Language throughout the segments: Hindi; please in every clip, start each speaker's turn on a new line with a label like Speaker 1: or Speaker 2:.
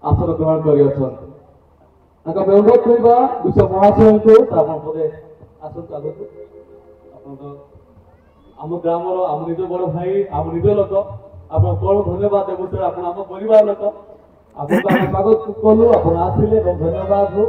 Speaker 1: आसन ग्रहण कर अनुरोध करवा विश्व महाशय को पदे आसन आगे आम ग्राम आम निज बड़ भाई आम निज लोक आप कौन धन्यवाद देव सर आप आम परिवार लोक आपको आम स्वागत कलु आप आसिले धन्यवाद हो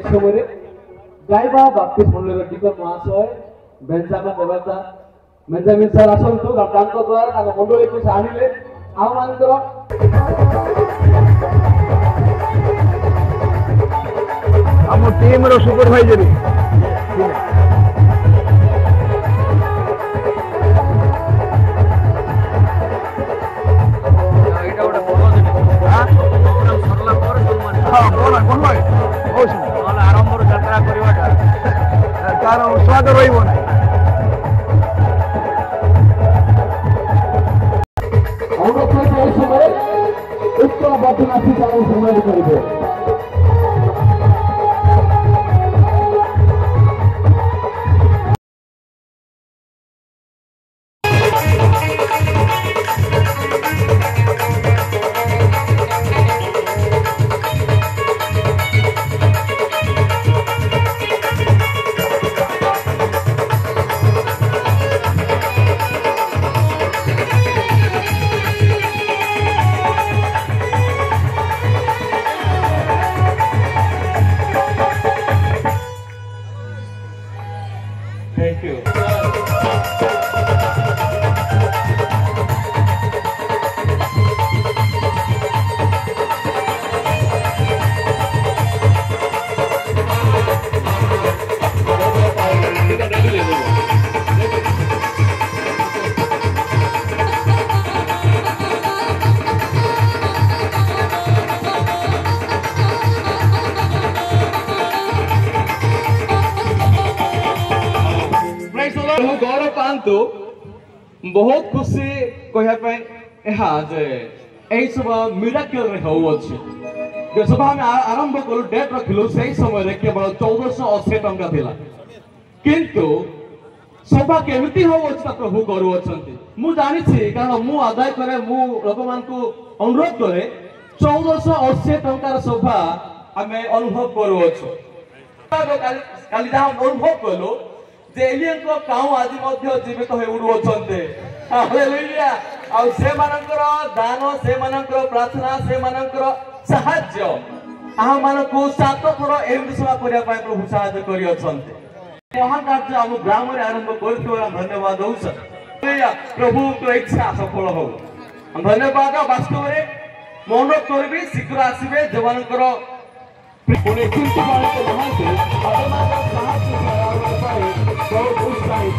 Speaker 1: समय गायबा बाप्तिस्ट मंडल टीकर महाशय बेंजामिन देवता बेंजामिन सर आसतु द्वारा मंडली को आनिले आम
Speaker 2: आम टीम रो सुपरवाइजरी आरंभ यात्रा तार स्वाद रहा
Speaker 1: समय उत्तर बदनासी समय करेंगे Thank you. गौरव पांतु बहुत खुशी कहवाई सब मिराकल सब आम आरंभ कलु डेट रखिलु से समय केवल 1480 टंका थिला किंतु सभा केमिति हो प्रभु करू मु जानी कारण मु आदाय करे मु लोक मान को अनुरोध करे 1480 टंकार सभा आम अनुभव करू काली अनुभव कलु एलियन को काउ आज जीवित हो उड़ुछन्ते हालेलुया आ से मानकर दान से मानकर प्रार्थना से मानकर सहाय्य आहा मानको 7 थर एमि सेवा करिया पाए प्रभु सहाय्य करि अछन्ते महान कार्य हम ग्राम रे आरंभ करथिबा धन्यवाद दउछ हालेलुया प्रभु को इच्छा सफल हो धन्यवाद वास्तव रे मन करबी शीघ्र आसीबे जवानकर पुणे चिंता को नहाते आत्मा साहस्य करावा पाए बहुत उत्साहित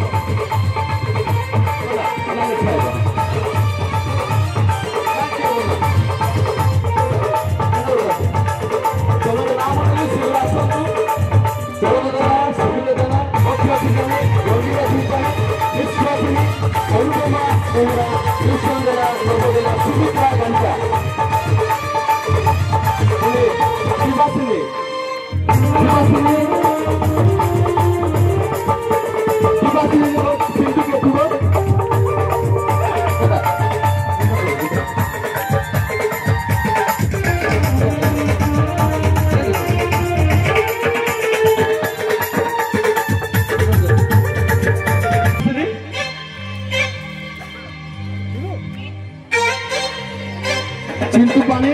Speaker 1: चिंटू पानी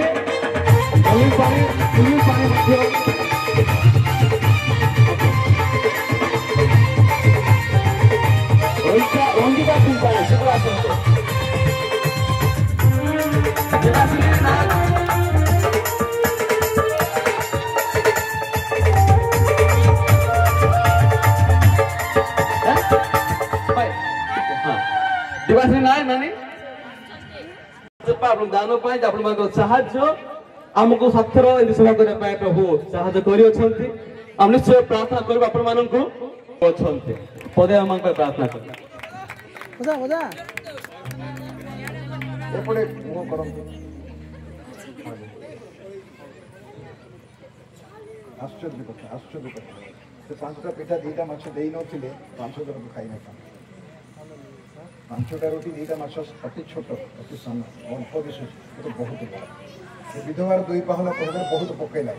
Speaker 1: पानी पानी ଦେବାଶିଷ ପାଣି ସେଗୁলো ଆସନ୍ତୁ ଦେବାଶିଷ ନାୟକ देवाश्री नायक नानी आपण दान पाए आपण मानको साहाय्य हमको साथर इन सेवा करने पाए प्रभु साहाय्य करी अछंती हम निश्चय प्रार्थना करब आपण मानको अछंती पदे हम प्रार्थना कर
Speaker 2: ओजा ओजा एपड़े मो करम आश्चर्य कथा से पांचटा पिठा दीटा माछ देई नथिले 500 जन खाई न पांचटा रोटी दीटा माछ अति छोट अति सान अल्प दिशु तो बहुत बड़ा से विधवार दुई पहला कहबे बहुत पकैला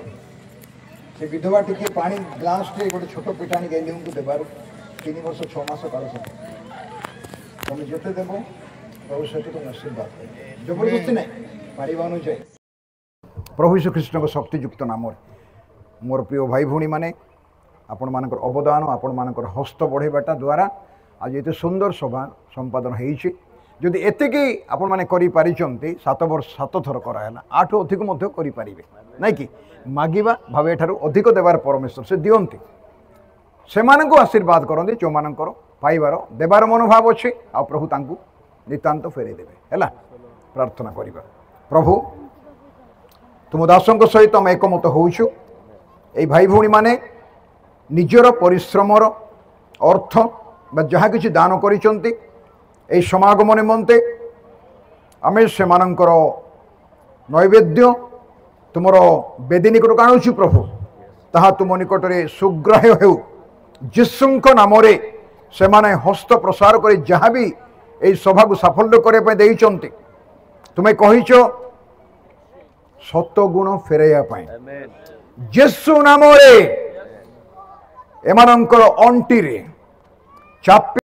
Speaker 2: से विधवा टिके पानी ग्लास टे गोटे छोट पिठानी गैली को देबार 3 वर्ष 6 मास काल से तुम जेते देबो प्रभु से तुम आशीर्वाद जबरदस्ती नहीं पारिबा अनुसार प्रभु यीशु कृष्ण को शक्तियुक्त नाम मोर प्रिय भाई भौणी माने आपण मानकर अवदान आपण मानकर हस्त बढ़ेबाटा द्वारा आज ये सुंदर सभा संपादन होती जदि एतिकी आपण माने करि पारिचंती 7 वर्ष 7 थर कराला 8 अधिक मध्य करि पारिबे नै कि मागिबा भावे ठारू अधिक देवार परमेश्वर से दियंती से माननको आशीर्वाद करंती जो मानकर पाइबार देवार मनोभाव अछि आ प्रभु तांकु नितांत फेरे देबे हैला प्रार्थना करिबा प्रभु तुम दासंक सहित हम एकमत होउछु ए भाई भौणी माने निजर परिश्रमर अर्थ जहाँ किसी दान करिचंती ए समागम निमंते आमे से मानकर नैवेद्य तुमर बेदी निकट आणुछु प्रभु ताहा तुम निकट रे सुग्राह्य हेउ यीशुंक नाम रे से माने हस्त प्रसार करी जहाँ भी ए सभा को साफल्य करे पे देइचंती तुम्हें कहिचो सतगुण फेरैया पाई यीशु नाम रे एमानकर अंटी रे चापी